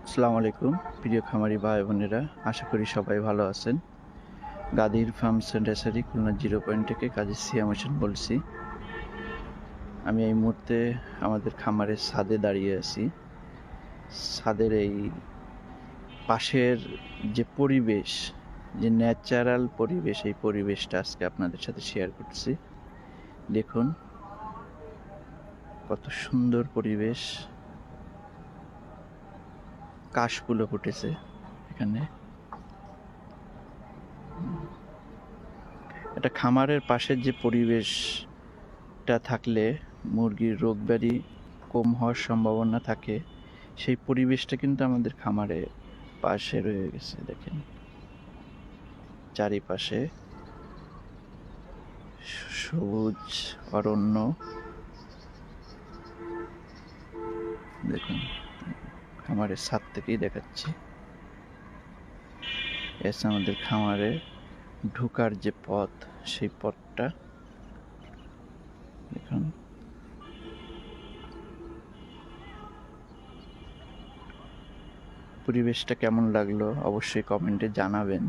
আসসালামু আলাইকুম প্রিয় খামারি ভাই বোনেরা, আশা করি সবাই ভালো আছেন। গাদির ফার্মস অ্যান্ড রেসারি খুলনা 0 পয়েন্ট থেকে কাজী সিয়াম হোসেন বলছি। আমি এই মুহূর্তে আমাদের খামারের ছাদে দাঁড়িয়ে আছি। ছাদের এই পাশের যে পরিবেশ, যে ন্যাচারাল পরিবেশ, এই পরিবেশটা আজকে আপনাদের সাথে শেয়ার করছি। দেখুন কত সুন্দর পরিবেশ, কাশফুলও ফুটেছে এখানে। এটা খামারের পাশের যে পরিবেশটা থাকলে মুরগির রোগ ব্যাধি কম হওয়ার সম্ভাবনা থাকে, সেই পরিবেশটা কিন্তু আমাদের খামারে পাশে রয়ে গেছে। দেখেন চারিপাশে সবুজ অরণ্য। দেখুন খামারের ছাদ থেকেই দেখাচ্ছি। এসে আমাদের খামারে ঢোকার যে পথ, সেই পথটা দেখুন। পরিবেশটা কেমন লাগলো অবশ্যই কমেন্টে জানাবেন।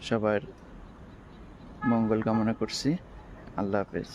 সবার মঙ্গল কামনা করছি। আল্লাহ হাফেজ।